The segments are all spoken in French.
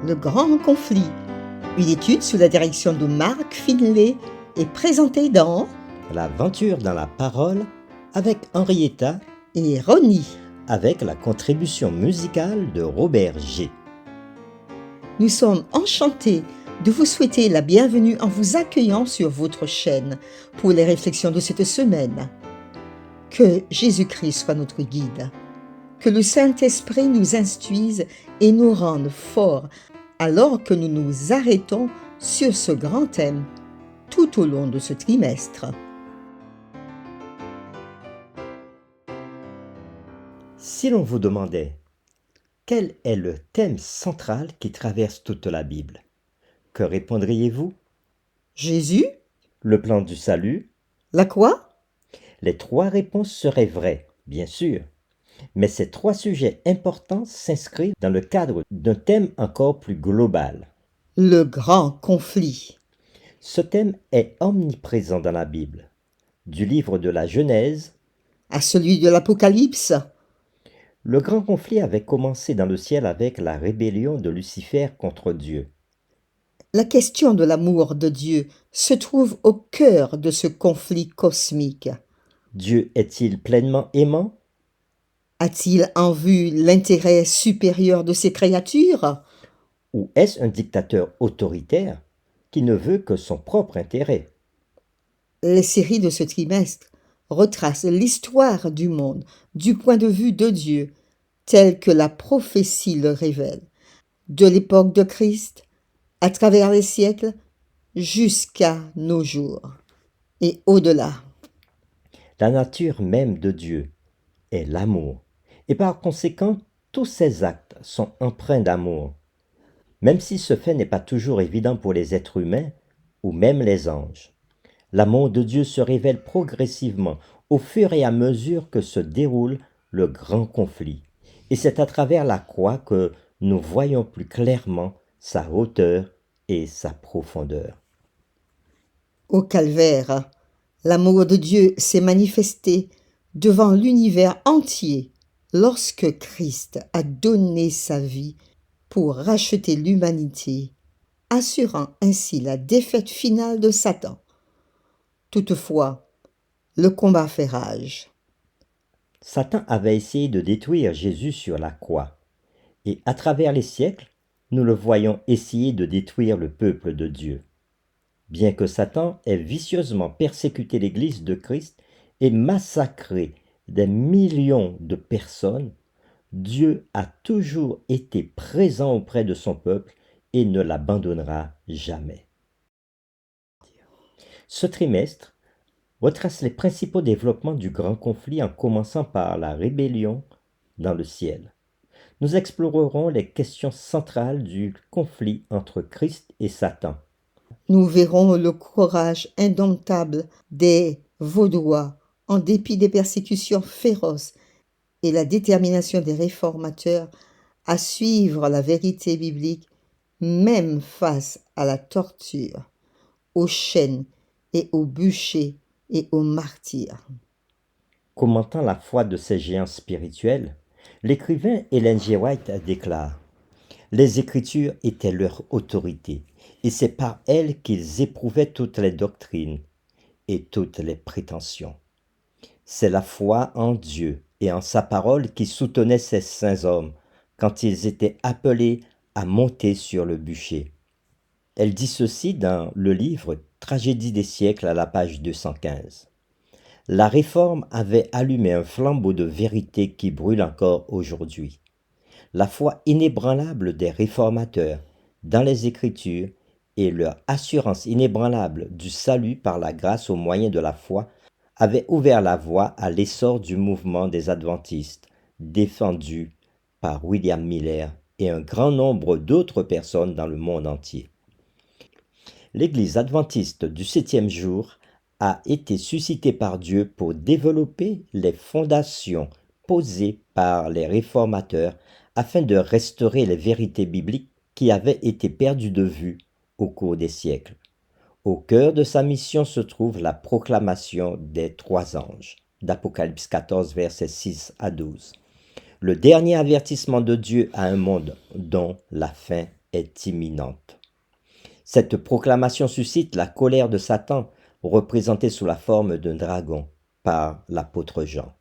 Le Grand Conflit, une étude sous la direction de Mark Finlay est présentée dans L'aventure dans la parole avec Henrietta et Ronnie. avec la contribution musicale de Robert G. Nous sommes enchantés de vous souhaiter la bienvenue en vous accueillant sur votre chaîne pour les réflexions de cette semaine. Que Jésus-Christ soit notre guide. Que le Saint-Esprit nous instruise et nous rende forts alors que nous nous arrêtons sur ce grand thème tout au long de ce trimestre. Si l'on vous demandait quel est le thème central qui traverse toute la Bible, que répondriez-vous? Jésus? Le plan du salut? La quoi? Les trois réponses seraient vraies, bien sûr. Mais ces trois sujets importants s'inscrivent dans le cadre d'un thème encore plus global. Le grand conflit. Ce thème est omniprésent dans la Bible, du livre de la Genèse. À celui de l'Apocalypse. Le grand conflit avait commencé dans le ciel avec la rébellion de Lucifer contre Dieu. La question de l'amour de Dieu se trouve au cœur de ce conflit cosmique. Dieu est-il pleinement aimant? A-t-il en vue l'intérêt supérieur de ses créatures? Ou est-ce un dictateur autoritaire qui ne veut que son propre intérêt? Les séries de ce trimestre retracent l'histoire du monde du point de vue de Dieu, tel que la prophétie le révèle, de l'époque de Christ, à travers les siècles, jusqu'à nos jours et au-delà. La nature même de Dieu est l'amour, et par conséquent, tous ses actes sont empreints d'amour, même si ce fait n'est pas toujours évident pour les êtres humains ou même les anges. L'amour de Dieu se révèle progressivement au fur et à mesure que se déroule le grand conflit, et c'est à travers la croix que nous voyons plus clairement sa hauteur et sa profondeur. Au calvaire, l'amour de Dieu s'est manifesté devant l'univers entier lorsque Christ a donné sa vie pour racheter l'humanité, assurant ainsi la défaite finale de Satan. Toutefois, le combat fait rage. Satan avait essayé de détruire Jésus sur la croix, et à travers les siècles, nous le voyons essayer de détruire le peuple de Dieu. Bien que Satan ait vicieusement persécuté l'Église de Christ et massacré des millions de personnes, Dieu a toujours été présent auprès de son peuple et ne l'abandonnera jamais. Ce trimestre retrace les principaux développements du grand conflit en commençant par la rébellion dans le ciel. Nous explorerons les questions centrales du conflit entre Christ et Satan. Nous verrons le courage indomptable des Vaudois en dépit des persécutions féroces et la détermination des réformateurs à suivre la vérité biblique même face à la torture, aux chaînes et aux bûchers et aux martyrs. Commentant la foi de ces géants spirituels, l'écrivain Ellen G. White déclare « Les Écritures étaient leur autorité, et c'est par elles qu'ils éprouvaient toutes les doctrines et toutes les prétentions. C'est la foi en Dieu et en sa parole qui soutenait ces saints hommes quand ils étaient appelés à monter sur le bûcher. » Elle dit ceci dans le livre Tragédie des siècles à la page 215. La Réforme avait allumé un flambeau de vérité qui brûle encore aujourd'hui. La foi inébranlable des réformateurs dans les Écritures et leur assurance inébranlable du salut par la grâce au moyen de la foi avaient ouvert la voie à l'essor du mouvement des adventistes, défendu par William Miller et un grand nombre d'autres personnes dans le monde entier. L'Église adventiste du 7e jour a été suscitée par Dieu pour développer les fondations posées par les réformateurs afin de restaurer les vérités bibliques qui avaient été perdues de vue au cours des siècles. Au cœur de sa mission se trouve la proclamation des trois anges, d'Apocalypse 14, versets 6 à 12. Le dernier avertissement de Dieu à un monde dont la fin est imminente. Cette proclamation suscite la colère de Satan, représenté sous la forme d'un dragon par l'apôtre Jean.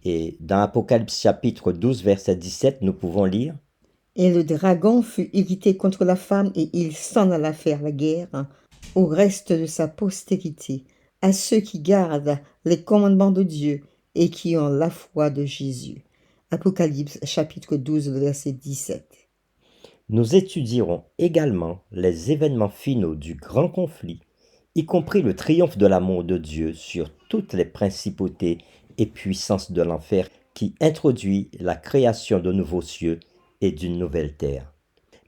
Et dans Apocalypse chapitre 12, verset 17, nous pouvons lire « Et le dragon fut irrité contre la femme, et il s'en alla faire la guerre au reste de sa postérité, à ceux qui gardent les commandements de Dieu et qui ont la foi de Jésus. » Apocalypse chapitre 12, verset 17. Nous étudierons également les événements finaux du grand conflit, y compris le triomphe de l'amour de Dieu sur toutes les principautés et puissances de l'enfer qui introduit la création de nouveaux cieux et d'une nouvelle terre.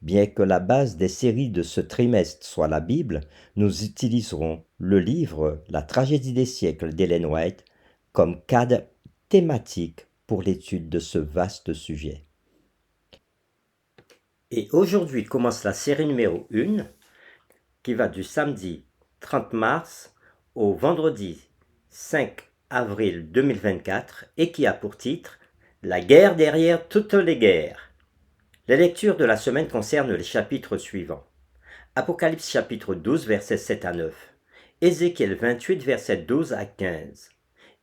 Bien que la base des séries de ce trimestre soit la Bible, nous utiliserons le livre La tragédie des siècles d'Ellen White comme cadre thématique pour l'étude de ce vaste sujet. Et aujourd'hui commence la série numéro 1 qui va du samedi 30 mars au vendredi 5 avril 2024 et qui a pour titre « La guerre derrière toutes les guerres ». Les lectures de la semaine concernent les chapitres suivants. Apocalypse chapitre 12 versets 7 à 9, Ézéchiel 28 versets 12 à 15,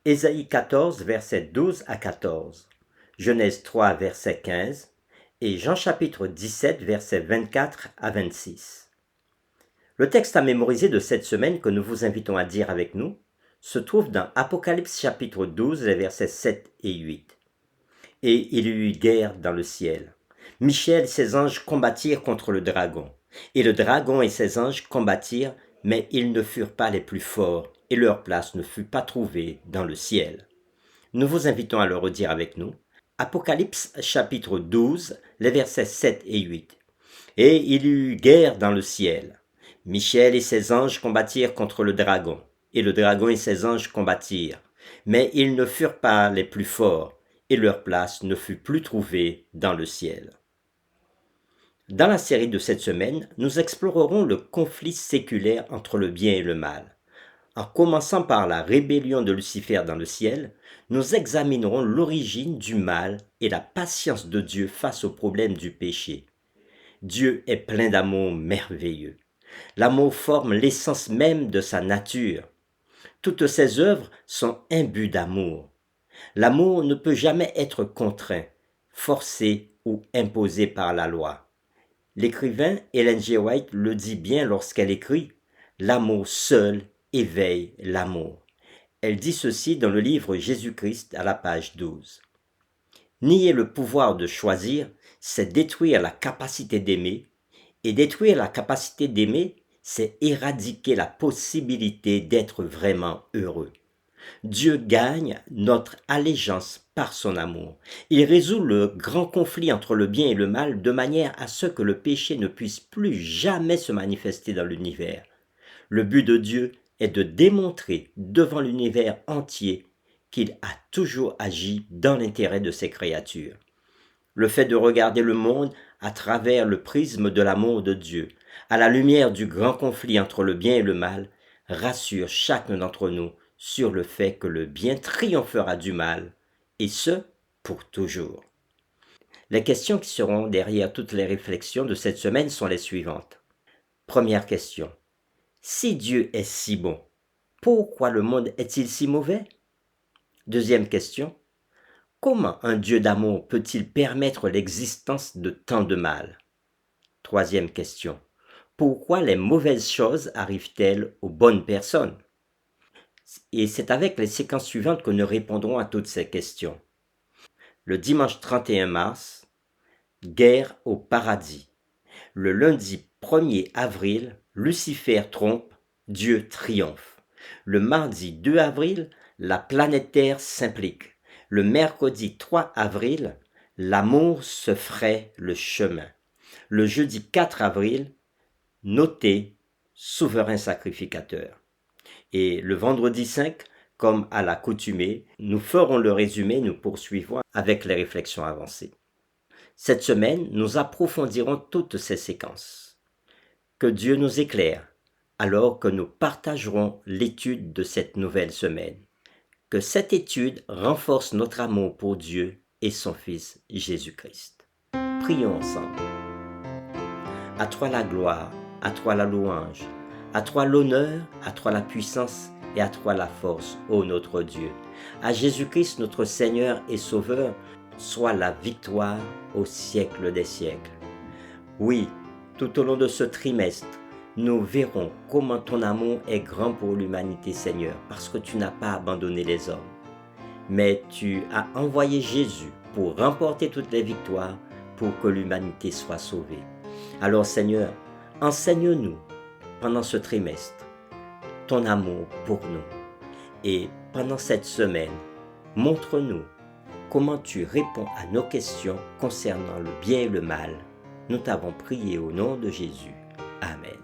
Ésaïe 14 versets 12 à 14, Genèse 3 verset 15 et Jean chapitre 17 versets 24 à 26. Le texte à mémoriser de cette semaine que nous vous invitons à dire avec nous se trouve dans Apocalypse chapitre 12 les versets 7 et 8. Et il y eut guerre dans le ciel. Michel et ses anges combattirent contre le dragon. Et le dragon et ses anges combattirent, mais ils ne furent pas les plus forts, et leur place ne fut pas trouvée dans le ciel. Nous vous invitons à le redire avec nous. Apocalypse chapitre 12, les versets 7 et 8. Et il y eut guerre dans le ciel. Michel et ses anges combattirent contre le dragon, et le dragon et ses anges combattirent, mais ils ne furent pas les plus forts, et leur place ne fut plus trouvée dans le ciel. Dans la série de cette semaine, nous explorerons le conflit séculaire entre le bien et le mal. En commençant par la rébellion de Lucifer dans le ciel, nous examinerons l'origine du mal et la patience de Dieu face au problème du péché. Dieu est plein d'amour merveilleux. L'amour forme l'essence même de sa nature. Toutes ses œuvres sont imbues d'amour. L'amour ne peut jamais être contraint, forcé ou imposé par la loi. L'écrivain Ellen G. White le dit bien lorsqu'elle écrit « L'amour seul éveille l'amour ». Elle dit ceci dans le livre Jésus-Christ à la page 12. Nier le pouvoir de choisir, c'est détruire la capacité d'aimer, et détruire la capacité d'aimer, c'est éradiquer la possibilité d'être vraiment heureux. Dieu gagne notre allégeance par son amour. Il résout le grand conflit entre le bien et le mal de manière à ce que le péché ne puisse plus jamais se manifester dans l'univers. Le but de Dieu est de démontrer devant l'univers entier qu'il a toujours agi dans l'intérêt de ses créatures. Le fait de regarder le monde à travers le prisme de l'amour de Dieu, à la lumière du grand conflit entre le bien et le mal, rassure chacun d'entre nous sur le fait que le bien triomphera du mal, et ce, pour toujours. Les questions qui seront derrière toutes les réflexions de cette semaine sont les suivantes. Première question. Si Dieu est si bon, pourquoi le monde est-il si mauvais? Deuxième question. Comment un Dieu d'amour peut-il permettre l'existence de tant de mal? Troisième question. Pourquoi les mauvaises choses arrivent-elles aux bonnes personnes? Et c'est avec les séquences suivantes que nous répondrons à toutes ces questions. Le dimanche 31 mars, guerre au paradis. Le lundi 1er avril, Lucifer trompe, Dieu triomphe. Le mardi 2 avril, la planète Terre s'implique. Le mercredi 3 avril, l'amour se fraie le chemin. Le jeudi 4 avril, notez souverain sacrificateur. Et le vendredi 5, comme à l'accoutumée, nous ferons le résumé, nous poursuivons avec les réflexions avancées. Cette semaine, nous approfondirons toutes ces séquences. Que Dieu nous éclaire, alors que nous partagerons l'étude de cette nouvelle semaine. Que cette étude renforce notre amour pour Dieu et son Fils Jésus-Christ. Prions ensemble. À toi la gloire, à toi la louange, à toi l'honneur, à toi la puissance et à toi la force, ô notre Dieu. À Jésus-Christ, notre Seigneur et Sauveur, soit la victoire au siècle des siècles. Oui, tout au long de ce trimestre, nous verrons comment ton amour est grand pour l'humanité, Seigneur, parce que tu n'as pas abandonné les hommes. Mais tu as envoyé Jésus pour remporter toutes les victoires, pour que l'humanité soit sauvée. Alors Seigneur, enseigne-nous pendant ce trimestre ton amour pour nous. Et pendant cette semaine, montre-nous comment tu réponds à nos questions concernant le bien et le mal. Nous t'avons prié au nom de Jésus. Amen.